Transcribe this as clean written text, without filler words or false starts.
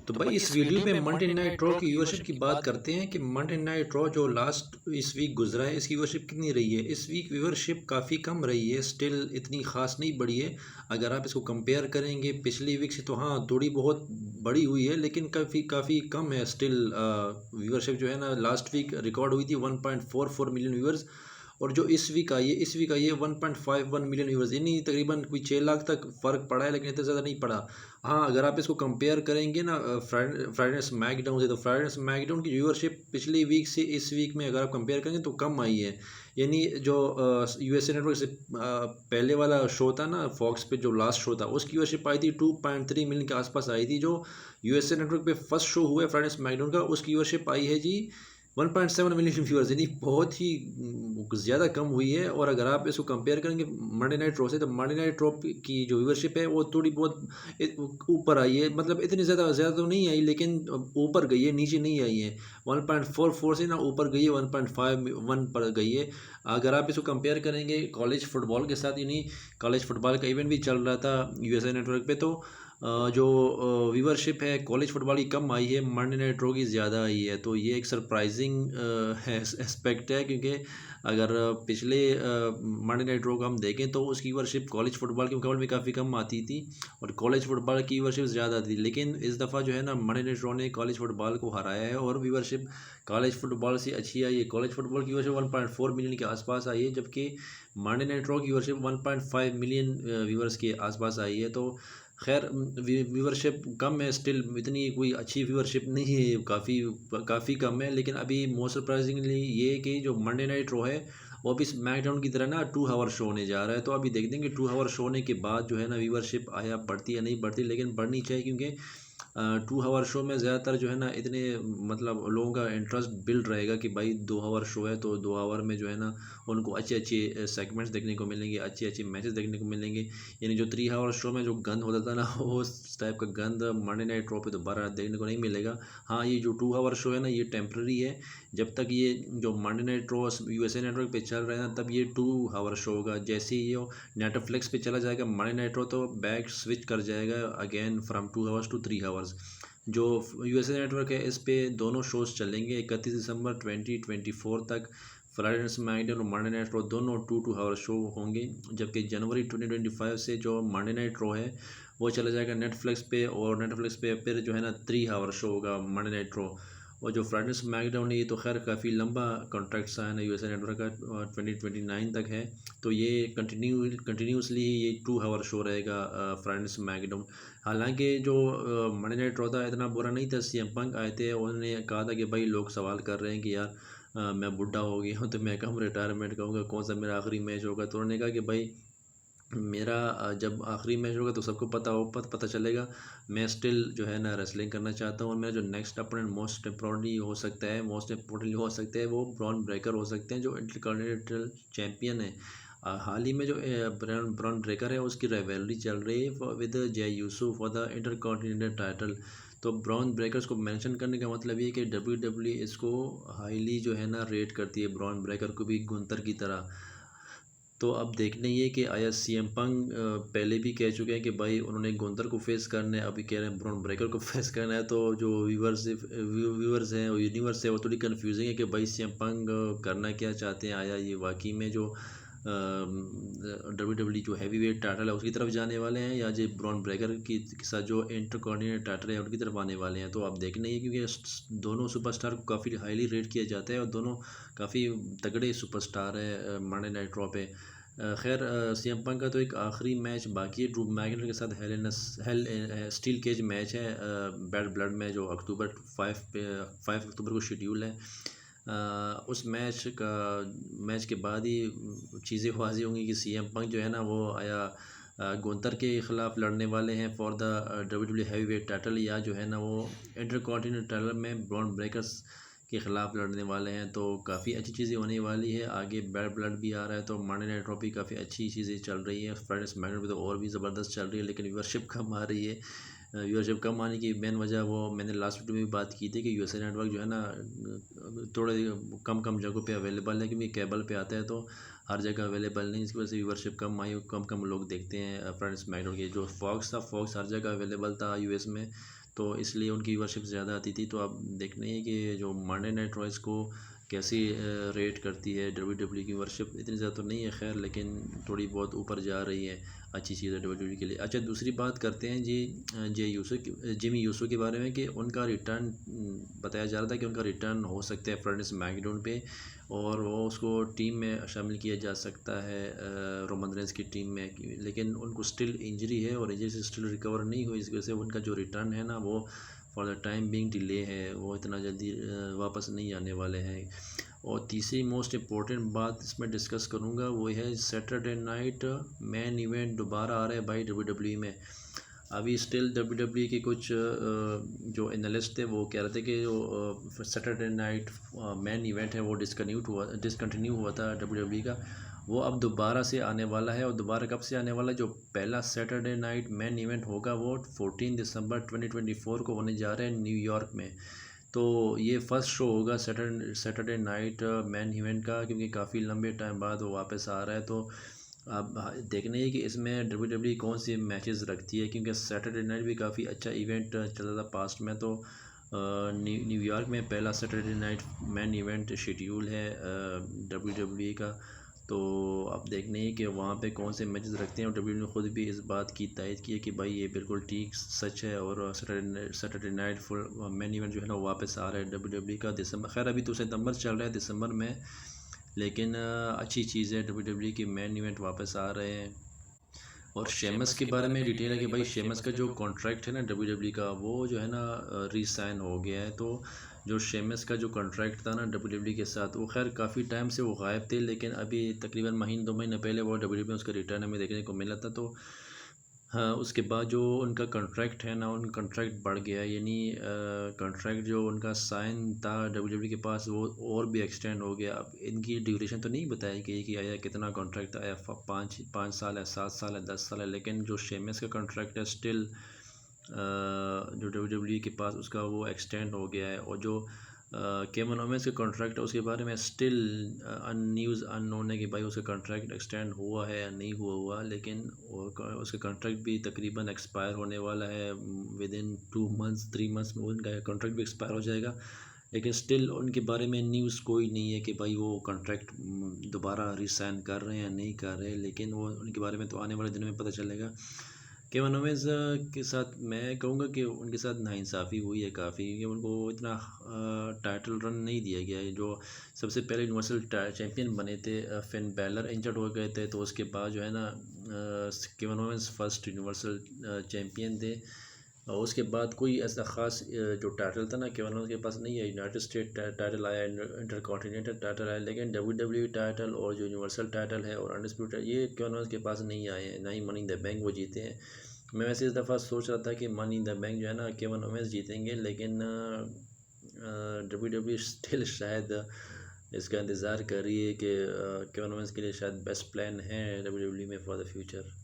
तो भाई इस वीडियो में मंडे नाइट रॉ की व्यूअरशिप की बात करते हैं कि मंडे नाइट रॉ जो लास्ट इस वीक गुजरा है इसकी व्यूअरशिप कितनी रही है। इस वीक व्यूअरशिप काफ़ी कम रही है, स्टिल इतनी ख़ास नहीं बढ़ी है। अगर आप इसको कंपेयर करेंगे पिछली वीक से तो हाँ थोड़ी बहुत बड़ी हुई है, लेकिन काफ़ी काफ़ी कम है स्टिल। व्यूअरशिप जो है ना लास्ट वीक रिकॉर्ड हुई थी 1.44 मिलियन व्यूअर्स, और जो इस वीक आई है 1.51 मिलियन व्यूवर्स, यानी तकरीबन कोई 6 लाख तक फ़र्क पड़ा है, लेकिन इतना ज़्यादा नहीं पड़ा। हाँ, अगर आप इसको कंपेयर करेंगे ना फ्राइडे स्मैकडाउन से, तो फ्राइडे स्मैकडाउन की व्यूअरशिप पिछली वीक से इस वीक में अगर आप कंपेयर करेंगे तो कम आई है। यानी जो यूएसए नेटवर्क से पहले वाला शो था ना फॉक्स पे, जो लास्ट शो था उसकी व्यूअरशिप आई थी 2.3 मिलियन के आसपास आई थी। जो यूएसए नेटवर्क पे फर्स्ट शो हुआ है फ्राइडे स्मैकडाउन का, उसकी व्यूअरशिप आई है जी 1.7 मिलियन व्यूअर्स, यानी बहुत ही ज़्यादा कम हुई है। और अगर आप इसको कंपेयर करेंगे मंडे नाइट रॉ से, तो मंडे नाइट रॉ की जो व्यूअरशिप है वो थोड़ी बहुत ऊपर आई है, मतलब इतनी ज़्यादा तो नहीं आई, लेकिन ऊपर गई है, नीचे नहीं आई है। 1.44 से ना ऊपर गई है, 1.51 पर गई है। अगर आप इसको कंपेयर करेंगे कॉलेज फुटबॉल के साथ, यानी कॉलेज फुटबॉल का इवेंट भी चल रहा था यूएसए नेटवर्क पे, तो जो व्यूअरशिप है कॉलेज फुटबॉल की कम आई है, मंडे नाइट रॉ की ज़्यादा आई है। तो ये एक सरप्राइजिंग एस्पेक्ट है, क्योंकि अगर पिछले मंडे नाइट रॉ को हम देखें तो उसकी व्यूअरशिप कॉलेज फुटबॉल के मुकाबले में काफ़ी कम आती थी, और कॉलेज फुटबॉल की व्यूअरशिप ज़्यादा थी। लेकिन इस दफ़ा जो है ना मंडे नाइट रॉ ने कॉलेज फुटबॉल को हराया है, और व्यूअरशिप कॉलेज फुटबॉल से अच्छी आई है। कॉलेज फुटबॉल की व्यूअरशिप 1.4 मिलियन के आसपास आई है, जबकि मंडे नाइट रॉ की व्यूअरशिप 1.5 मिलियन व्यूअर्स के आसपास आई है। तो खैर व्यूअरशिप कम है, स्टिल इतनी कोई अच्छी व्यूअरशिप नहीं है, काफ़ी कम है। लेकिन अभी मोस्ट सरप्राइजिंगली ये कि जो मंडे नाइट रॉ है वो अभी स्मैकडाउन की तरह ना 2 आवर शो होने जा रहा है। तो अभी देख देंगे 2 आवर शो होने के बाद जो है ना व्यूअरशिप आया बढ़ती या नहीं बढ़ती, लेकिन बढ़नी चाहिए, क्योंकि 2 आवर शो में ज़्यादातर जो है ना इतने मतलब लोगों का इंटरेस्ट बिल्ड रहेगा कि भाई 2 आवर शो है, तो 2 आवर में जो है ना उनको अच्छे अच्छे सेगमेंट्स देखने को मिलेंगे, अच्छे अच्छे मैचेस देखने को मिलेंगे। यानी जो 3 आवर शो में जो गंद होता था ना उस टाइप का गंद मंडे नाइट रॉ पे दोबारा देखने को नहीं मिलेगा। हाँ, ये जो 2 आवर शो है ना ये टेम्प्रेरी है। जब तक ये जो Monday night raw USA network पे चल रहा है ना, तब ये 2 आवर शो होगा। जैसे ही ये नेटफ्लिक्स पे चला जाएगा मंडे नाइट रॉ, तो बैक स्विच कर जाएगा again from 2 hours to 3 hours. जो यूएसए नेटवर्क है इस पे दोनों शोज चलेंगे 31 दिसंबर 2024 तक। फ्राइडे नाइट स्मैकडाउन और मंडे नाइट रॉ दोनों 2 आवर शो होंगे, जबकि जनवरी 2025 से जो मंडे नाइट रॉ है वो चला जाएगा नेटफ्लिक्स पे, और नेटफ्लिक्स पे फिर जो है ना 3 आवर शो होगा मंडे नाइट रॉ। और जो फ्राइडे स्मैकडाउन है ये तो खैर काफ़ी लंबा कॉन्ट्रैक्ट सा है ना यूएसए नेटवर्क का, 2029 तक है। तो ये कंटिन्यूसली ये 2 आवर शो रहेगा फ्राइडे स्मैकडाउन। हालांकि जो मंडे नाइट रॉ था इतना बुरा नहीं था। सीएम पंक आए थे, उन्होंने कहा था कि भाई लोग सवाल कर रहे हैं कि यार मैं बुढ़ा हो गया हूँ तो मैं कब रिटायरमेंट करूँगा, कौन सा मेरा आखिरी मैच होगा। तो उन्होंने कहा कि भाई मेरा जब आखिरी मैच होगा तो सबको पता चलेगा। मैं स्टिल जो है ना रेसलिंग करना चाहता हूँ, और मेरा जो नेक्स्ट अपोनेंट मोस्ट इम्पोर्टेंटली हो सकता है वो ब्रॉन ब्रेकर हो सकते हैं, जो इंटरकॉन्टिनेंटल चैम्पियन है। हाल ही में जो ब्रॉन ब्रेकर है उसकी राइवलरी चल रही है विद जय Yusuf for the intercontinental title. तो ब्रॉन ब्रेकर्स को मेंशन करने का मतलब ये कि डब्ल्यू डब्ल्यू इसको हाईली जो है ना रेट करती है, ब्रॉन ब्रेकर को भी गुंतर की तरह। तो अब देखना ये कि आया सीएम पंग पहले भी कह चुके हैं कि भाई उन्होंने गुंतर को फेस करना है, अभी कह रहे हैं ब्रॉन ब्रेकर को फेस करना है। तो जो व्यूवर्स हैं और यूनिवर्स है वो थोड़ी कन्फ्यूजिंग है कि भाई सीएम पंग करना क्या चाहते हैं। आया ये वाकई में जो डब्ल्यू डब्ल्यू जो हैवी वेट टाइटल है उसकी तरफ जाने वाले हैं, या जो ब्रॉन ब्रेकर के साथ जो इंटरकॉन्टिनेंटल टाइटल है उनकी तरफ आने वाले हैं। तो आप देखना ही, क्योंकि दोनों सुपरस्टार को काफ़ी हाईली रेट किया जाता है, और दोनों काफ़ी तगड़े सुपरस्टार है मंडे नाइट रॉ पे। खैर सीएम पंक का तो एक आखिरी मैच बाकी है ड्रू मैकिनर के साथ हेल स्टील केज मैच है बैड ब्लड में, जो अक्टूबर 5 अक्टूबर को शेड्यूल है। उस मैच के बाद ही चीज़ें वाज़ी होंगी कि सीएम पंक जो है ना वो आया गुंतर के ख़िलाफ़ लड़ने वाले हैं for the W W heavy weight title, या जो है ना वो इंटरकॉन्टिनेंटल टाइटल में ब्रॉन ब्रेकर्स के ख़िलाफ़ लड़ने वाले हैं। तो काफ़ी अच्छी चीज़ें होने वाली है। आगे बैड ब्लड भी आ रहा है, तो मंडे नाइट रॉ भी काफ़ी अच्छी चीज़ें चल रही है। फ्राइडे स्मैकडाउन भी तो और भी ज़बरदस्त चल रही है, लेकिन व्यूअरशिप कम आ रही है। व्यूअरशिप कम आने की मेन वजह वो मैंने लास्ट वीडियो में भी बात की थी कि यूएसए नेटवर्क जो है ना थोड़े कम कम जगहों पे अवेलेबल है, क्योंकि केबल पे आता है तो हर जगह अवेलेबल नहीं, इसकी वजह से व्यूअरशिप कम आई, कम कम लोग देखते हैं फ्राइडे स्मैकडाउन की। जो फॉक्स था, फॉक्स हर जगह अवेलेबल था यूएस में, तो इसलिए उनकी व्यूअरशिप ज़्यादा आती थी। तो अब देखने हैं कि जो मंडे नाइट रॉ इसको कैसी रेट करती है। डब्ल्यू की व्यूअरशिप इतनी ज़्यादा तो नहीं है खैर, लेकिन थोड़ी बहुत ऊपर जा रही है, अच्छी चीज़ है डब्ल्यू के लिए। अच्छा, दूसरी बात करते हैं जी जिमी यूसो के बारे में कि उनका रिटर्न बताया जा रहा था कि उनका रिटर्न हो सकता है फ्राइडे स्मैकडाउन पे, और वो उसको टीम में शामिल किया जा सकता है रोमन रेंस की टीम में, लेकिन उनको स्टिल इंजरी है और इंजरी से स्टिल रिकवर नहीं हुई। इस वजह से उनका जो रिटर्न है ना वो for the time being delay है, वो इतना जल्दी वापस नहीं आने वाले हैं। और तीसरी मोस्ट इम्पोर्टेंट बात इसमें डिस्कस करूँगा वो है सैटरडे नाइट मेन इवेंट दोबारा आ रहा है भाई डब्ल्यू में। अभी स्टिल डब्ल्यू के कुछ जो एनालिस्ट थे वो कह रहे थे कि जो सैटरडे नाइट मेन इवेंट है वो डिसकंटिन्यू हुआ था डब्ल्यू का, वो अब दोबारा से आने वाला है। और दोबारा कब से आने वाला है? जो पहला सैटरडे नाइट मेन इवेंट होगा वो 14 दिसंबर 2024 को होने जा रहा है न्यूयॉर्क में। तो ये फर्स्ट शो होगा सैटरडे नाइट मेन इवेंट का, क्योंकि काफ़ी लंबे टाइम बाद वो वापस आ रहा है। तो अब देखने है कि इसमें डब्ल्यू कौन सी मैचेस रखती है, क्योंकि सैटरडे नाइट भी काफ़ी अच्छा इवेंट चल रहा था पास्ट में। तो न्यूयॉर्क में पहला Saturday night main event schedule है डब्ल्यू का। तो अब देखने ही कि वहाँ पे कौन से मैचेस रखते हैं, और डब्ल्यू ने खुद भी इस बात की तायद की है कि भाई ये बिल्कुल ठीक सच है, और Saturday night full main event जो है ना वापस आ रहा है डब्ल्यू का दिसंबर। खैर अभी तो सितंबर चल रहा है, दिसंबर में, लेकिन अच्छी चीज़ है डब्ल्यू की मेन इवेंट वापस आ रहे हैं। और शेमस के बारे में डिटेल है कि भाई शेमस का जो कॉन्ट्रैक्ट है ना डब्ल्यू का, वो जो है ना रीसाइन हो गया है। तो जो शेमस का जो कॉन्ट्रैक्ट था ना डब्ल्यू के साथ, वो खैर काफ़ी टाइम से वो गायब थे, लेकिन अभी तकरीबन महीने 2 महीने पहले वो डब्ल्यू में उसका रिटर्न हमें देखने को मिला था। तो हाँ, उसके बाद जो उनका कॉन्ट्रैक्ट है ना, उनका कॉन्ट्रैक्ट बढ़ गया, यानी कॉन्ट्रैक्ट जो उनका साइन था डब्ल्यू के पास वो और भी एक्सटेंड हो गया। अब इनकी ड्यूरेशन तो नहीं बताई गई कि आया कितना कॉन्ट्रैक्ट आया, 5 साल है, 7 साल है, 10 साल है, लेकिन जो शेमस का कॉन्ट्रैक्ट है स्टिल जो डब्ल्यू के पास उसका वो एक्सटेंड हो गया है। और जो केविन ओवेंस के कॉन्ट्रैक्ट है उसके बारे में स्टिल न्यूज़ अननोन है कि भाई उसका कॉन्ट्रैक्ट एक्सटेंड हुआ है या नहीं हुआ, लेकिन उसका कॉन्ट्रैक्ट भी तकरीबन एक्सपायर होने वाला है विद इन 2 मंथ्स 3 मंथ्स में उनका कॉन्ट्रैक्ट भी एक्सपायर हो जाएगा। लेकिन स्टिल उनके बारे में न्यूज़ कोई नहीं है कि भाई वो कॉन्ट्रैक्ट दोबारा रिसाइन कर रहे हैं या नहीं कर रहे हैं, लेकिन वो उनके बारे में तो आने वाले दिनों में पता चलेगा। केविन ओवेंस के साथ मैं कहूँगा कि उनके साथ नाइंसाफ़ी हुई है काफ़ी, क्योंकि उनको इतना टाइटल रन नहीं दिया गया है। जो सबसे पहले यूनिवर्सल चैम्पियन बने थे फिन बैलर इंजर्ड हो गए थे, तो उसके बाद जो है ना Kevin Owens first universal champion थे। और उसके बाद कोई ऐसा ख़ास जो टाइटल था ना केविन ओवेंस के पास नहीं है। यूनाइटेड स्टेट टाइटल आया, इंटर कॉन्टिनेंटल टाइटल आया, लेकिन डब्ल्यू टाइटल और जो यूनिवर्सल टाइटल है और अनडिस्प्यूटेड ये केविन ओवेंस के पास नहीं आए हैं, ना ही मनी इन द बैंक वो जीते हैं। मैं वैसे इस दफ़ा सोच रहा था कि मनी इन द बैंक जो है ना केविन ओवेंस जीतेंगे, लेकिन डब्ल्यू स्टिल शायद इसका इंतज़ार कर रही है कि केविन ओवेंस के लिए शायद बेस्ट प्लान है डब्ल्यू में फॉर द फ्यूचर।